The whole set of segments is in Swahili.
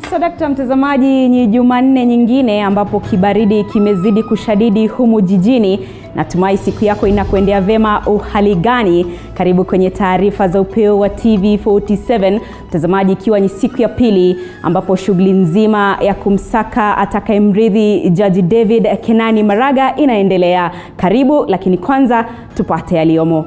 Sadakta mtazamaji, ni Jumanne nyingine ambapo kibaridi kimezidi kushadidi humu jijini. Natumai siku yako inakuendea vema. Uhali gani? Karibu kwenye taarifa za upeo wa TV47 mtazamaji, ikiwa ni siku ya pili ambapo shughuli nzima ya kumsaka atakayemrithi Jaji David Kenani Maraga inaendelea. Karibu, lakini kwanza tupate yaliyomo.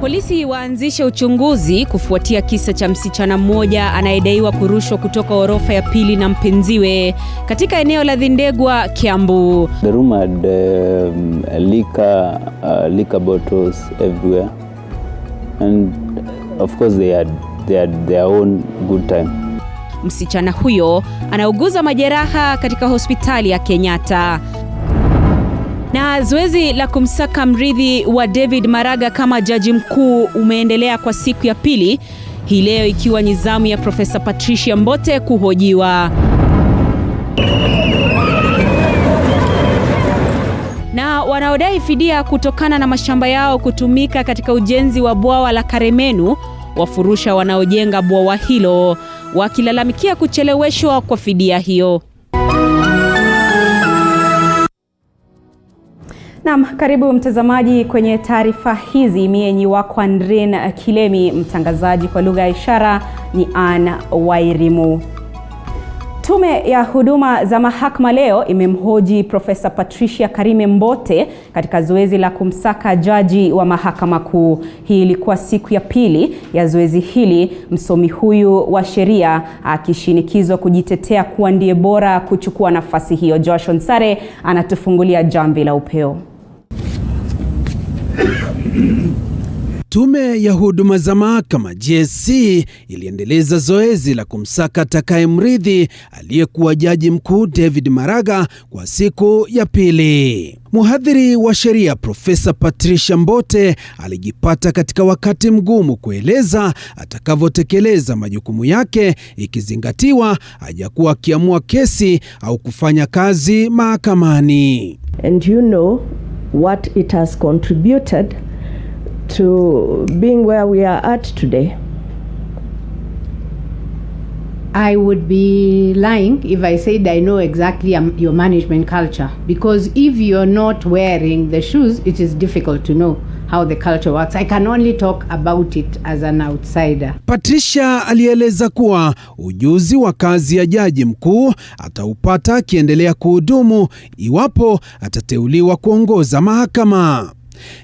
Polisi waanzisha uchunguzi kufuatia kisa cha msichana mmoja anayedaiwa kurushwa kutoka orofa ya pili na mpenziwe katika eneo la Dhindegwa, Kiambu. The room had liquor bottles everywhere, and of course they had their own good time. Msichana huyo anauguza majeraha katika hospitali ya Kenyatta. Na zoezi la kumsaka mrithi wa David Maraga kama jaji mkuu umeendelea kwa siku ya pili, hii leo ikiwa ni zamu ya Profesa Patricia Mbote kuhojiwa. Na wanaodai fidia kutokana na mashamba yao kutumika katika ujenzi wa bwawa la Karemenu wafurusha wanaojenga bwawa hilo, wakilalamikia kucheleweshwa kwa fidia hiyo. Naam, karibu mtazamaji kwenye taarifa hizi. Mie ni wako Andrin Kilemi, mtangazaji kwa lugha ya ishara ni Ann Wairimu. Tume ya huduma za mahakama leo imemhoji Profesa Patricia Karime Mbote katika zoezi la kumsaka jaji wa mahakama kuu. Hii ilikuwa siku ya pili ya zoezi hili, msomi huyu wa sheria akishinikizwa kujitetea kuwa ndiye bora kuchukua nafasi hiyo. Joshua Nsare anatufungulia jamvi la upeo. Tume ya huduma za mahakama JSC iliendeleza zoezi la kumsaka atakayemrithi aliyekuwa jaji mkuu David Maraga kwa siku ya pili. Mhadhiri wa sheria Profesa Patricia Mbote alijipata katika wakati mgumu kueleza atakavyotekeleza majukumu yake, ikizingatiwa hajakuwa akiamua kesi au kufanya kazi mahakamani. And you know what it has contributed to being where we are at today. I would be lying if I said I know exactly your management culture, because if you're not wearing the shoes, it is difficult to know how the culture works. I can only talk about it as an outsider. Patricia alieleza kuwa ujuzi wa kazi ya jaji mkuu ataupata akiendelea kuhudumu iwapo atateuliwa kuongoza mahakama.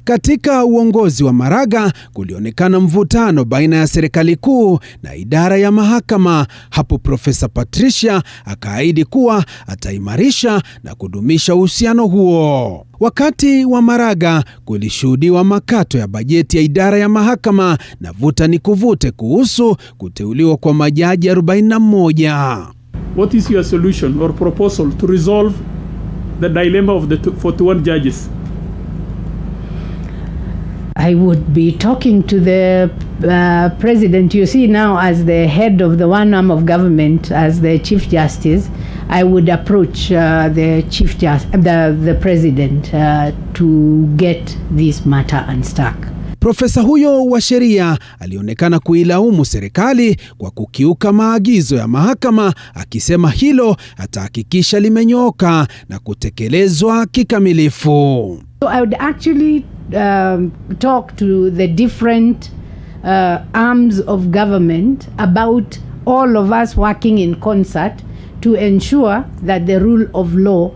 Katika uongozi wa Maraga kulionekana mvutano baina ya serikali kuu na idara ya mahakama. Hapo Profesa Patricia akaahidi kuwa ataimarisha na kudumisha uhusiano huo. Wakati wa Maraga kulishuhudiwa makato ya bajeti ya idara ya mahakama na vuta ni kuvute kuhusu kuteuliwa kwa majaji 41. What is your solution or proposal to resolve the dilemma of the 41 judges? I would be talking to the president. You see, now as the head of the one arm of government, as the Chief Justice, I would approach the president to get this matter unstuck. Profesa huyo wa sheria alionekana kuilaumu serikali kwa kukiuka maagizo ya mahakama, akisema hilo atahakikisha limenyooka na kutekelezwa kikamilifu. So I would actually talk to the different arms of government about all of us working in concert to ensure that the rule of law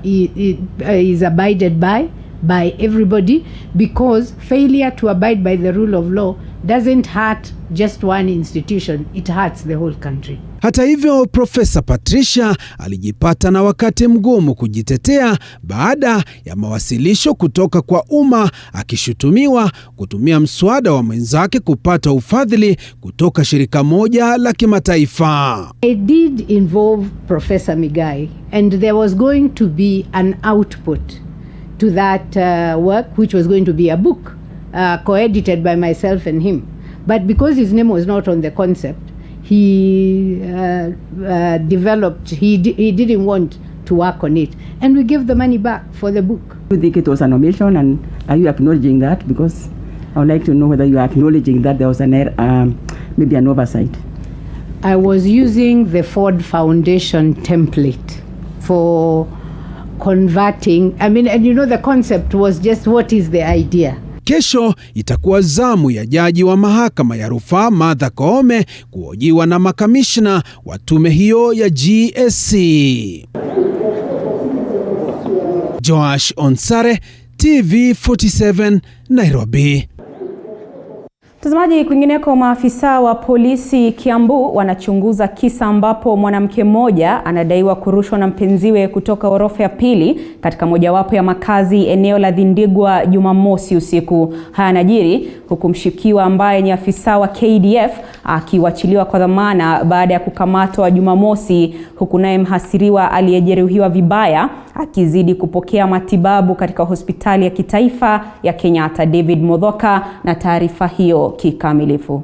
is abided by everybody, because failure to abide by the rule of law doesn't hurt just one institution, it hurts the whole country. Hata hivyo, Profesa Patricia alijipata na wakati mgumu kujitetea baada ya mawasilisho kutoka kwa umma, akishutumiwa kutumia mswada wa mwenzake kupata ufadhili kutoka shirika moja la kimataifa. It did involve Professor Migai, and there was going to be an output to that work, which was going to be a book co-edited by myself and him. But because his name was not on the concept, he didn't want to work on it, and we gave the money back for the book. Do you think it was an omission, and are you acknowledging that? Because I would like to know whether you are acknowledging that there was maybe an oversight. I was using the Ford Foundation template for converting. I mean, and you know, the concept was just what is the idea. Kesho itakuwa zamu ya jaji wa mahakama ya rufaa Martha Koome kuhojiwa na makamishna wa tume hiyo ya GSC. Joash Onsare, TV47, Nairobi. Mtazamaji, kwingineko, maafisa wa polisi Kiambu wanachunguza kisa ambapo mwanamke mmoja anadaiwa kurushwa na mpenziwe kutoka ghorofa ya pili katika mojawapo ya makazi eneo la Thindigwa Jumamosi usiku. Haya yanajiri huku mshukiwa ambaye ni afisa wa KDF akiwachiliwa kwa dhamana baada ya kukamatwa Jumamosi, huku naye mhasiriwa aliyejeruhiwa vibaya akizidi kupokea matibabu katika hospitali ya kitaifa ya Kenyatta. David Mudhoka na taarifa hiyo kikamilifu.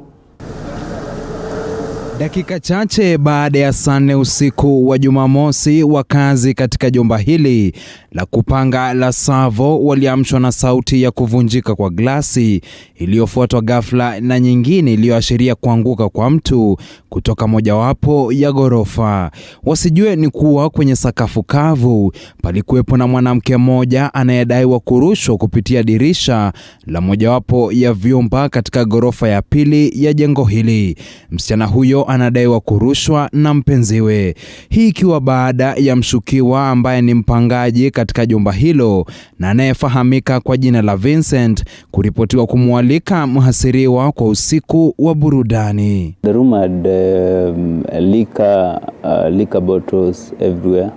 Dakika chache baada ya saa 4 usiku wa Jumamosi, wakazi katika jumba hili la kupanga la Savo waliamshwa na sauti ya kuvunjika kwa glasi iliyofuatwa ghafla na nyingine iliyoashiria kuanguka kwa mtu kutoka mojawapo ya ghorofa. Wasijue ni kuwa kwenye sakafu kavu palikuwepo na mwanamke mmoja anayedaiwa kurushwa kupitia dirisha la mojawapo ya vyumba katika ghorofa ya pili ya jengo hili. Msichana huyo anadaiwa kurushwa na mpenziwe. Hii ikiwa baada ya mshukiwa ambaye ni mpangaji katika jumba hilo na anayefahamika kwa jina la Vincent kuripotiwa kumwalika mhasiriwa kwa usiku wa burudani. The room had liquor bottles everywhere,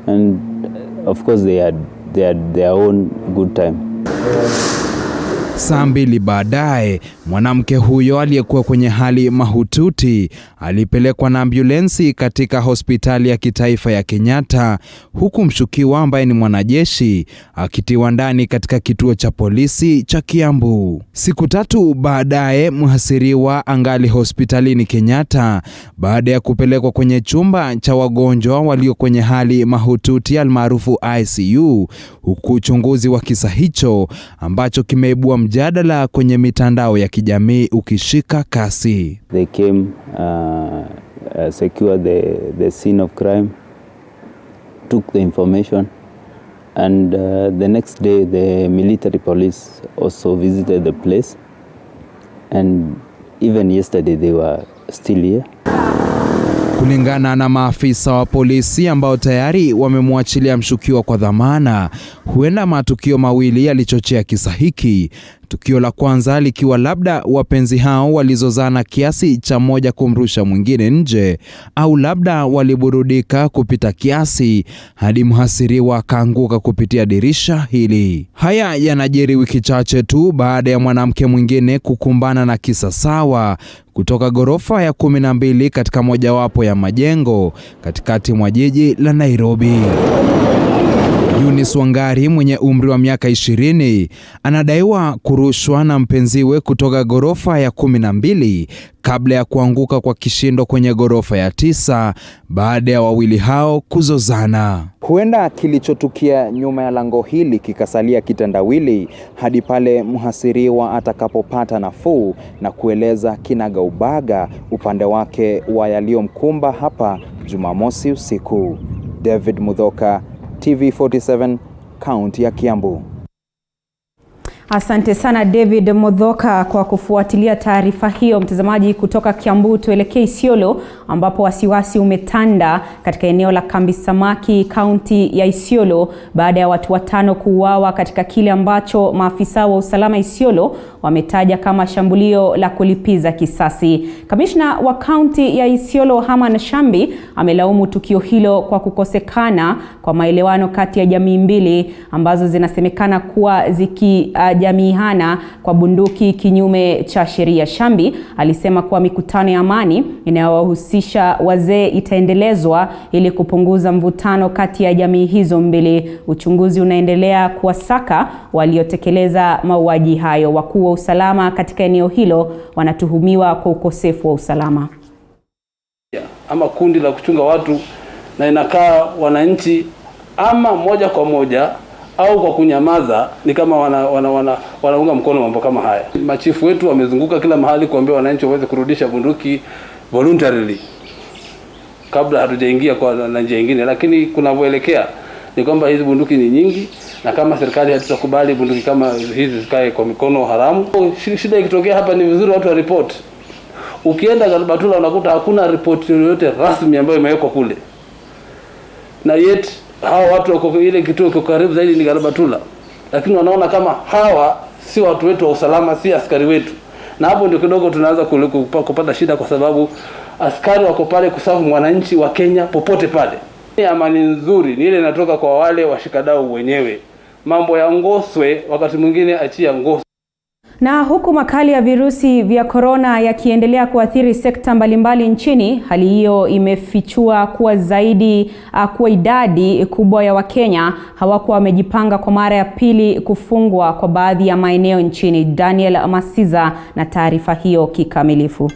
and of course they had their own good time. Saa 2 baadaye, mwanamke huyo aliyekuwa kwenye hali mahututi alipelekwa na ambulensi katika hospitali ya kitaifa ya Kenyatta, huku mshukiwa ambaye ni mwanajeshi akitiwa ndani katika kituo cha polisi cha Kiambu. Siku 3 baadaye, mhasiriwa angali hospitalini Kenyatta baada ya kupelekwa kwenye chumba cha wagonjwa walio kwenye hali mahututi almaarufu ICU, huku uchunguzi wa kisa hicho ambacho kimeibua mjadala kwenye mitandao ya kijamii ukishika kasi. They came, secured the scene of crime, took the information, and the next day the military police also visited the place, and even yesterday they were still here. Kulingana na maafisa wa polisi ambao tayari wamemwachilia mshukiwa kwa dhamana, huenda matukio mawili yalichochea kisa hiki. Tukio la kwanza likiwa labda wapenzi hao walizozana kiasi cha mmoja kumrusha mwingine nje, au labda waliburudika kupita kiasi hadi mhasiriwa akaanguka kupitia dirisha hili. Haya yanajiri wiki chache tu baada ya mwanamke mwingine kukumbana na kisa sawa kutoka ghorofa ya 12 katika mojawapo ya majengo katikati mwa jiji la Nairobi. Eunice Wangari mwenye umri wa miaka 20 anadaiwa kurushwa na mpenziwe kutoka ghorofa ya 12 kabla ya kuanguka kwa kishindo kwenye ghorofa ya 9 baada ya wawili hao kuzozana. Huenda kilichotukia nyuma ya lango hili kikasalia kitendawili hadi pale mhasiriwa atakapopata nafuu na kueleza kinagaubaga upande wake wa yaliyomkumba hapa Jumamosi usiku. David Mudhoka, TV47, kaunti ya Kiambu. Asante sana David Mudhoka kwa kufuatilia taarifa hiyo. Mtazamaji, kutoka Kiambu tuelekee Isiolo ambapo wasiwasi umetanda katika eneo la kambi samaki kaunti ya Isiolo baada ya watu 5 kuuawa katika kile ambacho maafisa wa usalama Isiolo wametaja kama shambulio la kulipiza kisasi. Kamishna wa kaunti ya Isiolo Haman Shambi amelaumu tukio hilo kwa kukosekana kwa maelewano kati ya jamii mbili ambazo zinasemekana kuwa jamihana kwa bunduki kinyume cha sheria. Shambi alisema kuwa mikutano ya amani inayowahusisha wazee itaendelezwa ili kupunguza mvutano kati ya jamii hizo mbili. Uchunguzi unaendelea kuwasaka waliotekeleza mauaji hayo. Wakuu wa usalama katika eneo hilo wanatuhumiwa kwa ukosefu wa usalama. Ama kundi la kuchunga watu na inakaa wananchi ama moja kwa moja au kwa kunyamaza ni kama wanaunga mkono mambo kama haya. Machifu wetu wamezunguka kila mahali kuambia wananchi waweze kurudisha bunduki voluntarily kabla hatujaingia kwa njia nyingine, lakini kunavyoelekea ni kwamba hizi bunduki ni nyingi, na kama serikali hatutakubali bunduki kama hizi zikae kwa mikono haramu. Shida ikitokea hapa ni vizuri watu wa report. Ukienda Galbatula unakuta hakuna report yoyote rasmi ambayo imewekwa kule, na yet hawa watu wako ile kituo kiko karibu zaidi ni Galbatula, lakini wanaona kama hawa si watu wetu wa usalama, si askari wetu, na hapo ndio kidogo tunaanza kupata shida, kwa sababu askari wako pale kusafu mwananchi wa Kenya popote pale. Amani nzuri ni ile inatoka kwa wale washikadau wenyewe. Mambo ya ngoswe wakati mwingine achia ngoswe. Na huku makali ya virusi vya korona yakiendelea kuathiri sekta mbalimbali nchini, hali hiyo imefichua kuwa idadi kubwa ya Wakenya hawakuwa wamejipanga kwa mara ya pili kufungwa kwa baadhi ya maeneo nchini. Daniel Masiza na taarifa hiyo kikamilifu.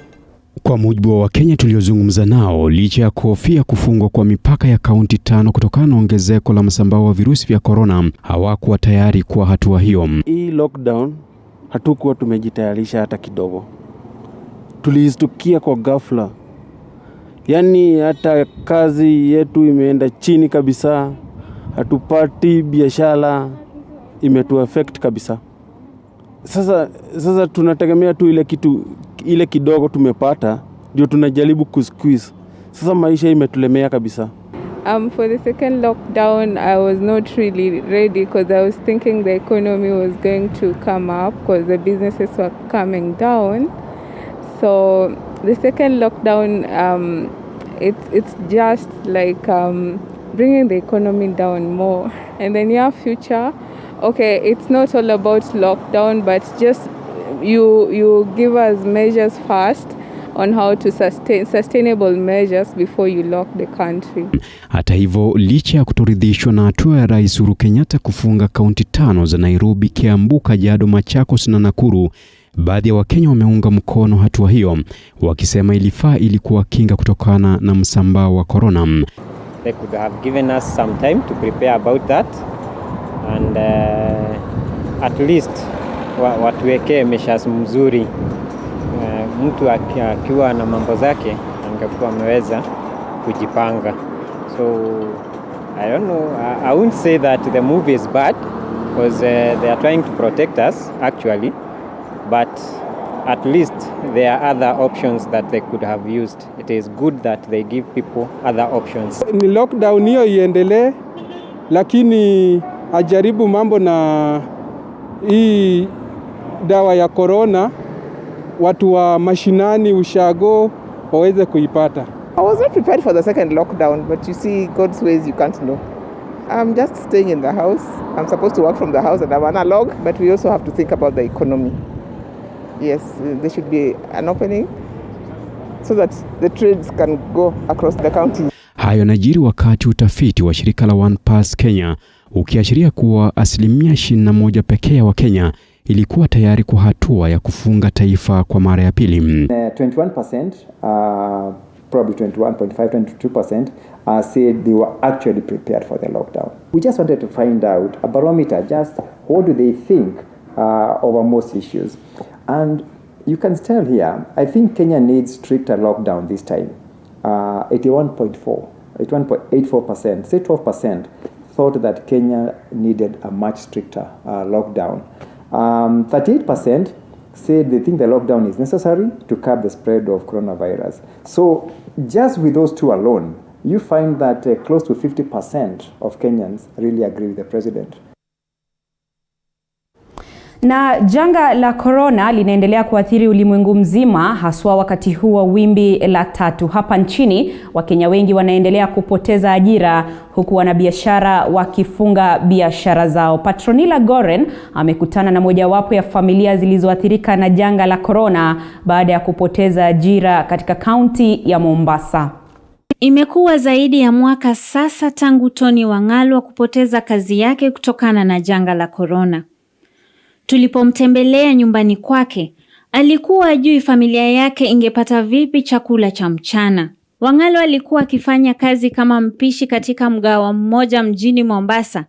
Kwa mujibu wa Wakenya tuliozungumza nao, licha ya kuhofia kufungwa kwa mipaka ya kaunti 5 kutokana na ongezeko la msambao wa virusi vya korona, hawakuwa tayari kwa hatua hiyo. Hii lockdown hatukuwa tumejitayarisha hata kidogo. Tulistukia kwa ghafla. Yaani hata kazi yetu imeenda chini kabisa. Hatupati biashara, imetu affect kabisa. Sasa tunategemea tu ile kidogo tumepata ndio tunajaribu kusqueeze. Sasa maisha imetulemea kabisa. For the second lockdown, I was not really ready because I was thinking the economy was going to come up because the businesses were coming down. So the second lockdown, it's just like bringing the economy down more. And the near future, okay, it's not all about lockdown, but just you give us measures first on how to sustainable measures before you lock the country. Hata hivyo, licha ya kutoridhishwa na hatua ya Rais Uhuru Kenyatta kufunga kaunti 5 za Nairobi, Kiambu, Kajiado, Machakos na Nakuru, baadhi ya Wakenya wameunga mkono hatua hiyo, wakisema ilifaa ili kuwakinga kutokana na msambao wa corona. They could have given us some time to prepare about that, and at least watuwekee measures mzuri. Mtu akiwa na mambo zake angekuwa ameweza kujipanga. So I don't know, I wouldn't say that the move is bad because they are trying to protect us actually, but at least there are other options that they could have used. It is good that they give people other options. Ni lockdown hiyo iendelee, lakini ajaribu mambo na hii dawa ya corona, watu wa mashinani ushago waweze kuipata. I was not prepared for the second lockdown, but you see, God's ways you can't know. I'm just staying in the house. I'm supposed to work from the house and I'm analog, but we also have to think about the economy. Yes, there should be an opening so that the trades can go across the county. Hayo najiri wakati utafiti wa shirika la One Pass Kenya ukiashiria kuwa 21% pekee wa Kenya ilikuwa tayari kwa hatua ya kufunga taifa kwa mara ya pili. 21%, probably 21.5-22%, said they were actually prepared for the lockdown. We just wanted to find out a barometer, just what do they think over most issues. And you can tell here, I think Kenya needs stricter lockdown this time. 81.84%, say 12% thought that Kenya needed a much stricter lockdown. 38% said they think the lockdown is necessary to curb the spread of coronavirus. So just with those two alone, you find that close to 50% of Kenyans really agree with the president. Na janga la corona linaendelea kuathiri ulimwengu mzima, haswa wakati huu wa wimbi la 3. Hapa nchini, Wakenya wengi wanaendelea kupoteza ajira huku wanabiashara wakifunga biashara zao. Patronila Goren amekutana na mojawapo ya familia zilizoathirika na janga la corona baada ya kupoteza ajira katika kaunti ya Mombasa. Imekuwa zaidi ya mwaka sasa tangu Tony Wangalwa kupoteza kazi yake kutokana na janga la corona. Tulipomtembelea nyumbani kwake, alikuwa hajui familia yake ingepata vipi chakula cha mchana. Wangalwa alikuwa akifanya kazi kama mpishi katika mgahawa mmoja mjini Mombasa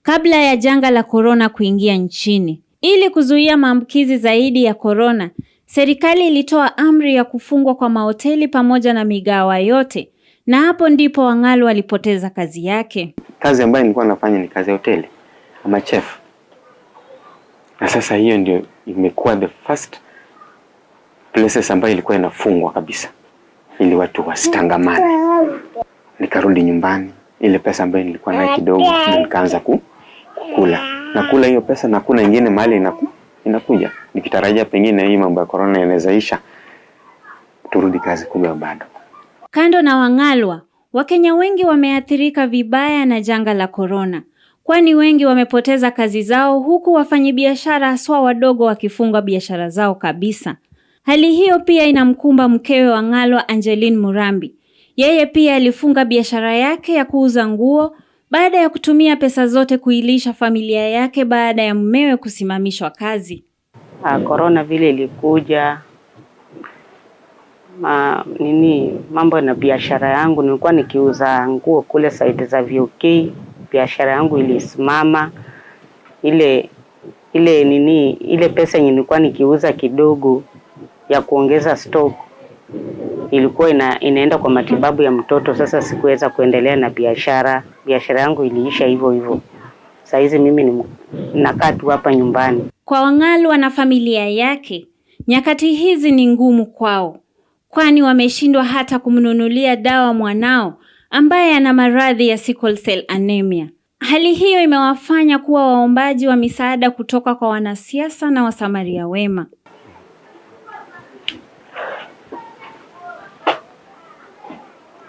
kabla ya janga la korona kuingia nchini. Ili kuzuia maambukizi zaidi ya korona, serikali ilitoa amri ya kufungwa kwa mahoteli pamoja na migahawa yote, na hapo ndipo Wang'alo alipoteza kazi yake. Kazi ambayo nilikuwa nafanya ni kazi ya hoteli ama chef. Na sasa hiyo ndio imekuwa the first places ambayo ilikuwa inafungwa kabisa ili watu wasitangamane. Nikarudi nyumbani, ile pesa ambayo nilikuwa nayo kidogo nikaanza kukula. Nakula hiyo pesa na kuna nyingine mahali inakuja. Nikitarajia pengine hii mambo ya corona inawezaisha turudi kazi, kumbe bado. Kando na Wang'alwa, Wakenya wengi wameathirika vibaya na janga la korona, kwani wengi wamepoteza kazi zao, huku wafanyabiashara haswa wadogo wakifunga biashara zao kabisa. Hali hiyo pia inamkumba mkewe Wang'alwa, Angeline Murambi. Yeye pia alifunga biashara yake ya kuuza nguo baada ya kutumia pesa zote kuilisha familia yake baada ya mumewe kusimamishwa kazi. Corona vile ilikuja, mambo na biashara yangu, nilikuwa nikiuza nguo kule side za VOK, biashara yangu ilisimama. Ile pesa nilikuwa nikiuza kidogo ya kuongeza stock ilikuwa inaenda kwa matibabu ya mtoto. Sasa sikuweza kuendelea na biashara yangu iliisha hivyo. Sasa hizi mimi nakaa tu hapa nyumbani. Kwa Wang'alwa na familia yake, nyakati hizi ni ngumu kwao, kwani wameshindwa hata kumnunulia dawa mwanao ambaye ana maradhi ya sickle cell anemia. Hali hiyo imewafanya kuwa waombaji wa misaada kutoka kwa wanasiasa na wasamaria wema.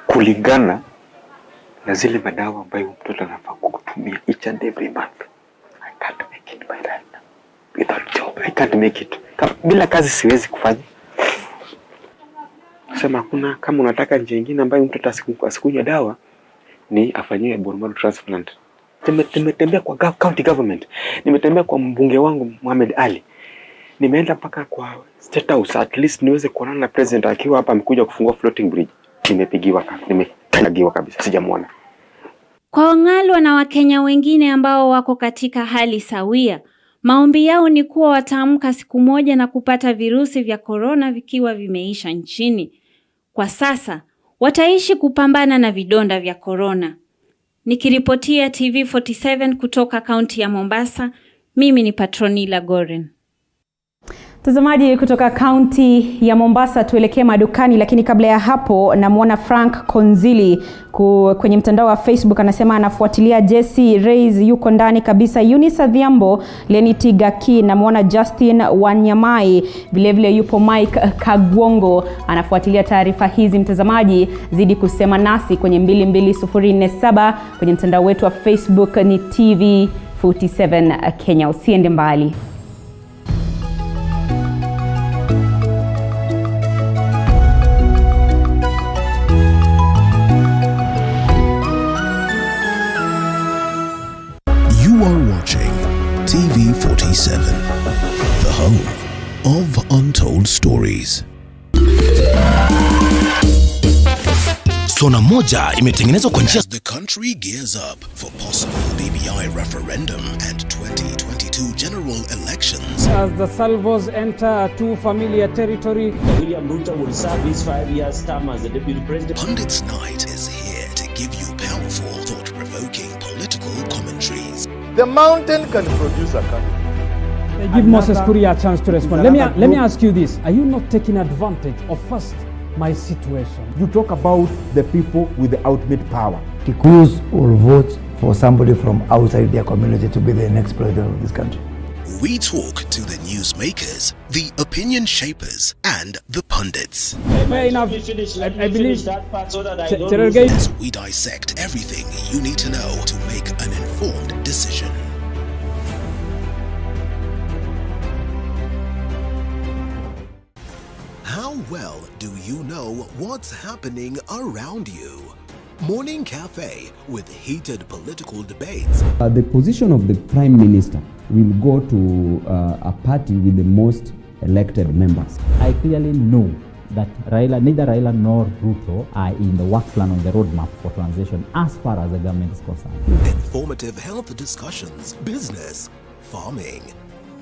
Kulingana na zile madawa ambayo mtoto anafaa kutumia each and every month, I can't make it by right now. Without job, I can't make it. Bila kazi siwezi kufanya. Sema kuna kama unataka njia nyingine ambayo mtoto asikunywe dawa ni afanyiwe bone marrow transplant. Nimetembea kwa county government, nimetembea kwa mbunge wangu Mohamed Ali, nimeenda mpaka kwa State House at least niweze kuonana na president akiwa hapa amekuja kufungua floating bridge. Nimekanyagiwa kabisa, sijamuona. Kwa Wang'alwa na Wakenya wengine ambao wako katika hali sawia, maombi yao ni kuwa wataamka siku moja na kupata virusi vya korona vikiwa vimeisha nchini. Kwa sasa wataishi kupambana na vidonda vya korona. Nikiripotia TV47 kutoka kaunti ya Mombasa, mimi ni Patronila Goren. Mtazamaji kutoka kaunti ya Mombasa, tuelekee madukani, lakini kabla ya hapo namuona Frank Konzili kwenye mtandao wa Facebook, anasema anafuatilia. Jesse Reis yuko ndani kabisa. Eunice Adhiambo, Lenity Gaki, namuona Justin Wanyamai, vile yupo Mike Kagwongo anafuatilia taarifa hizi. Mtazamaji, zidi kusema nasi kwenye 22047 kwenye mtandao wetu wa Facebook ni TV47 Kenya. Usiende mbali. You are watching TV47, the home of untold stories. Sona moja imetengenezwa kwa njia. The country gears up for possible BBI referendum and 2022 general elections. As the salvos enter too familiar territory, William Ruto will serve his 5-year term as the deputy president. Pundits Night is here to give you powerful, thought-provoking political commentaries. The mountain can produce a country. Give Moses Kuria a chance to respond. Let me ask you this. Are you not taking advantage of first my situation? You talk about the people with the ultimate power. Kikuyus will vote for somebody from outside their community to be the next president of this country. We talk to the newsmakers, the opinion shapers, and the pundits. Fair enough. I believe As we dissect everything you need to know to make an informed decision. How well do you know what's happening around you? Morning Cafe with heated political debates. The position of the Prime Minister will go to a party with the most elected members. I clearly know that neither Raila nor Ruto are in the work plan on the roadmap for transition as far as the government is concerned. Informative health discussions, business, farming,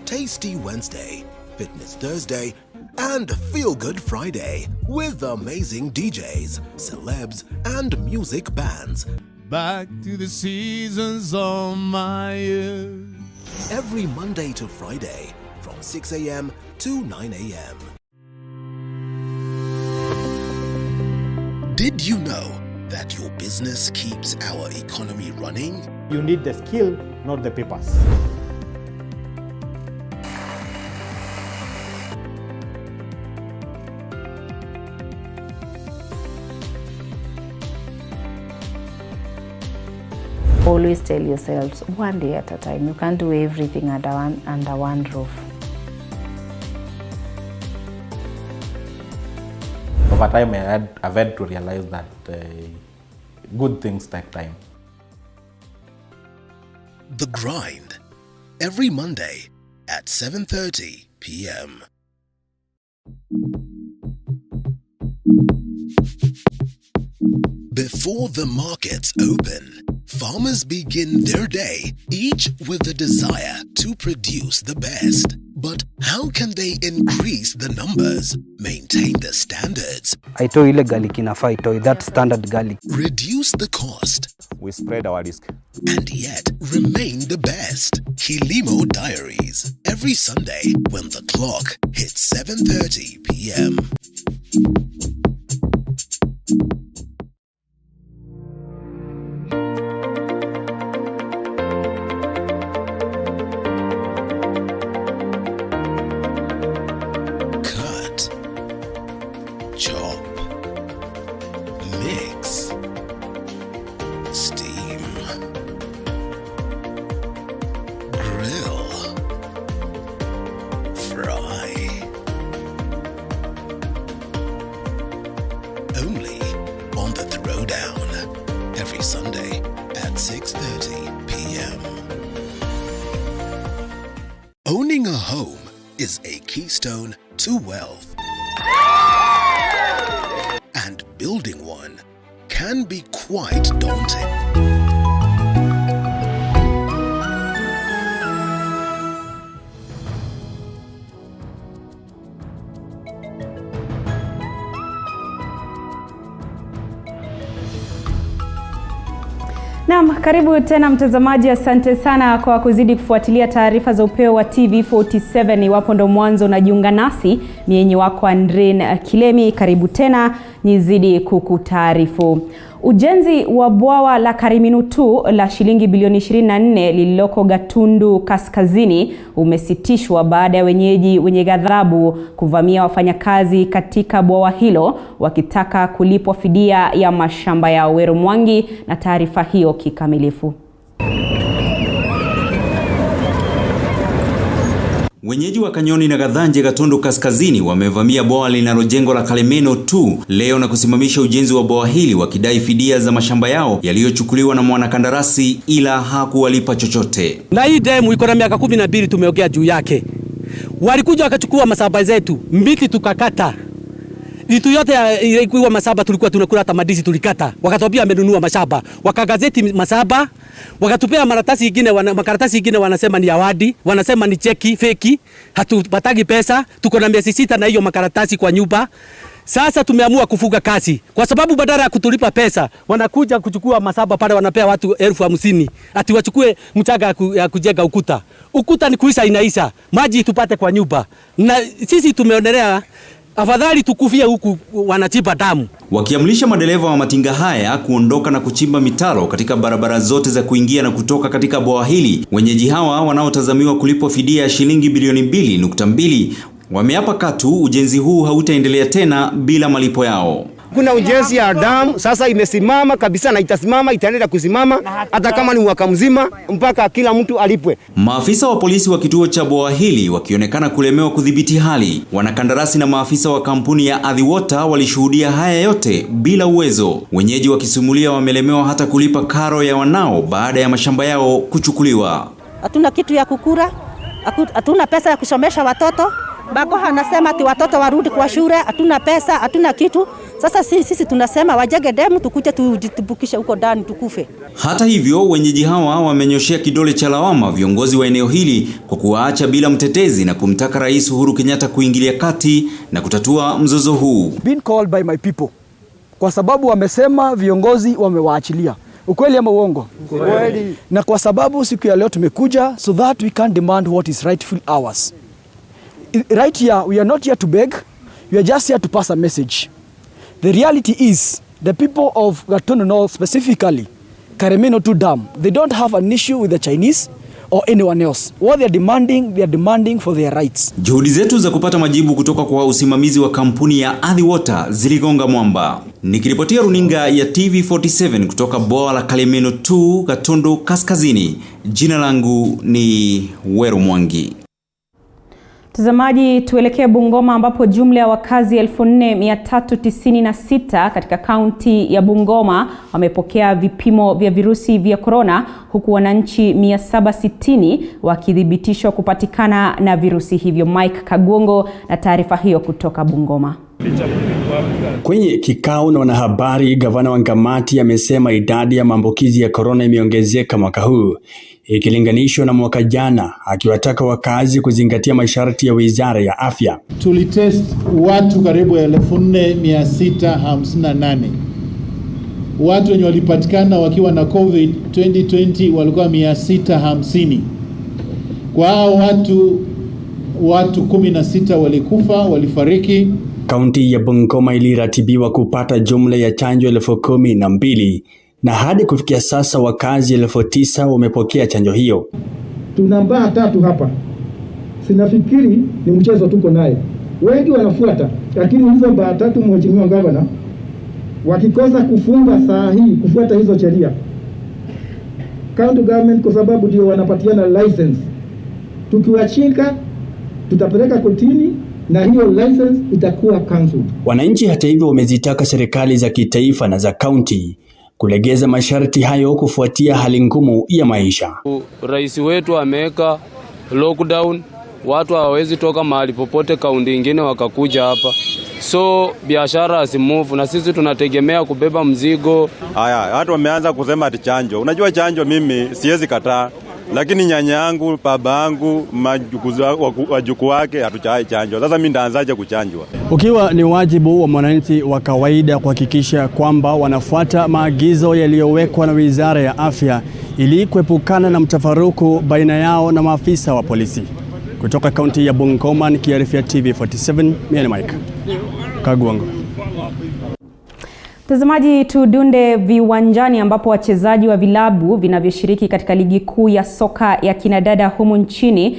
Tasty Wednesday, Fitness Thursday, and Feel Good Friday with amazing DJs, celebs, and music bands. Back to the seasons of my youth. Every Monday to Friday from 6 a.m. to 9 a.m. Did you know that your business keeps our economy running? You need the skill, not the papers. Always tell yourselves, one day at a time. You can't do everything under one roof. Over time, I've had to realize that good things take time. The Grind, every Monday at 7:30 p.m. Before the markets open, farmers begin their day, each with the desire to produce the best. But how can they increase the numbers, maintain the standards, Aitoi ile garlic inafaa itoi, that standard garlic. reduce the cost, We spread our risk. and yet remain the best? Kilimo Diaries, every Sunday when the clock hits 7:30 p.m. Cut, chop, mix, steam, grill, fry. Only on the Throwdown, every Sunday at 6:30 p.m. Owning a home is a keystone to wealth. And building one can be quite daunting. Naam, karibu tena mtazamaji, asante sana kwa kuzidi kufuatilia taarifa za upeo wa TV47. Iwapo ndo mwanzo unajiunga nasi, ni yenye wako Andrin Kilemi, karibu tena nizidi kukutaarifu. Ujenzi wa bwawa la Kariminu la shilingi bilioni 24 lililoko Gatundu Kaskazini umesitishwa baada ya wenyeji wenye ghadhabu kuvamia wafanyakazi katika bwawa hilo wakitaka kulipwa fidia ya mashamba yao. Wero Mwangi na taarifa hiyo kikamilifu. Wenyeji wa Kanyoni na Gathanje Gatundu Kaskazini wamevamia bwawa linalojengwa la Kariminu leo na kusimamisha ujenzi wa bwawa hili wakidai fidia za mashamba yao yaliyochukuliwa na mwanakandarasi ila hakuwalipa chochote. Na hii demu iko na miaka 12 tumeongea juu yake. Walikuja wakachukua masaba zetu, mbiti tukakata. Vitu yote ilikuwa masaba tulikuwa tunakula, hata madizi tulikata. Wakatwambia amenunua mashamba. Wakagazeti masaba, wakatupea makaratasi ingine wanasema ni awadi, wanasema ni cheki feki, hatupatagi pesa, tuko na miezi 6 na hiyo makaratasi kwa nyumba. Sasa tumeamua kufuga kazi kwa sababu badala ya kutulipa pesa wanakuja kuchukua masaba pale, wanapea watu 50,000 ati wachukue mchanga ya kujenga ukuta. Ukuta ni kuisha inaisha, maji tupate kwa nyumba. Na sisi tumeonelea afadhali tukufie huku wanachimba damu. Wakiamlisha madereva wa matinga haya kuondoka na kuchimba mitaro katika barabara zote za kuingia na kutoka katika bwawa hili, wenyeji hawa wanaotazamiwa kulipwa fidia ya shilingi bilioni 2.2 wameapa katu ujenzi huu hautaendelea tena bila malipo yao. Kuna ujenzi ya damu sasa imesimama kabisa na itasimama, itaendelea kusimama hata kama ni mwaka mzima mpaka kila mtu alipwe. Maafisa wa polisi wa kituo cha bwawa hili wakionekana kulemewa kudhibiti hali. Wanakandarasi na maafisa wa kampuni ya Ardhi Water walishuhudia haya yote bila uwezo. Wenyeji wakisimulia wamelemewa hata kulipa karo ya wanao baada ya mashamba yao kuchukuliwa. Hatuna kitu ya kukura, hatuna pesa ya kusomesha watoto. Bako anasema ati watoto warudi kwa shule, hatuna pesa, hatuna kitu. Sasa sisi tunasema wajenge demu tukuje tujitubukishe huko ndani tukufe. Hata hivyo, wenyeji hawa wamenyoshea kidole cha lawama viongozi wa eneo hili kwa kuwaacha bila mtetezi na kumtaka Rais Uhuru Kenyatta kuingilia kati na kutatua mzozo huu. Been called by my people. Kwa sababu wamesema viongozi wamewaachilia. Ukweli ama uongo? Ukweli. Na kwa sababu siku ya leo tumekuja so that we can demand what is rightful ours. Right here, we are not here to beg. We are just here to pass a message. The reality is, the people of Gatondo North, specifically Karemeno 2 Dam, they don't have an issue with the Chinese or anyone else. What they are demanding for their rights. Juhudi zetu za kupata majibu kutoka kwa usimamizi wa kampuni ya Athi Water ziligonga mwamba. Nikiripotia runinga ya TV47 kutoka bwawa la Karemeno 2 Gatondo Kaskazini, jina langu ni Weru Mwangi. Mtazamaji, tuelekee Bungoma ambapo jumla ya wakazi 4396 katika kaunti ya Bungoma wamepokea vipimo vya virusi vya corona, huku wananchi 760 wakithibitishwa kupatikana na virusi hivyo. Mike Kagongo na taarifa hiyo kutoka Bungoma. Kwenye kikao na wanahabari, gavana wa Ngamati amesema idadi ya maambukizi ya corona imeongezeka mwaka huu ikilinganishwa na mwaka jana, akiwataka wakazi kuzingatia masharti ya Wizara ya Afya. Tulitest watu karibu 4658. Watu wenye walipatikana wakiwa na COVID 2020 walikuwa 650. Kwa hao watu 16 walikufa, walifariki. Kaunti ya Bungoma iliratibiwa kupata jumla ya chanjo 12,000 na hadi kufikia sasa wakazi 9,000 wamepokea chanjo hiyo. Tuna mbaa 3 hapa. Sinafikiri ni mchezo tuko naye. Wengi wanafuata, lakini hizo mbaa 3 mheshimiwa gavana wakikosa kufunga saa hii kufuata hizo sheria. County government kwa sababu ndio wanapatiana license. Tukiwachika tutapeleka kotini na hiyo license itakuwa cancelled. Wananchi hata hivyo wamezitaka serikali za kitaifa na za kaunti kulegeza masharti hayo kufuatia hali ngumu ya maisha. Rais wetu ameweka lockdown, watu hawawezi toka mahali popote kaunti nyingine wakakuja hapa. So biashara asimove na sisi tunategemea kubeba mzigo. Haya, watu wameanza kusema ati chanjo. Unajua chanjo mimi siwezi kataa, lakini nyanya yangu, baba yangu, wajukuu wake hatuchai chanjo. Sasa mimi ndaanzaje kuchanjwa? Ukiwa ni wajibu wa mwananchi wa kawaida kuhakikisha kwamba wanafuata maagizo yaliyowekwa na Wizara ya Afya ili kuepukana na mtafaruku baina yao na maafisa wa polisi. Kutoka kaunti ya Bungoma nikiarifia TV47, mimi ni Mike Kagongo. Mtazamaji, tudunde viwanjani ambapo wachezaji wa vilabu vinavyoshiriki katika ligi kuu ya soka ya kinadada humu nchini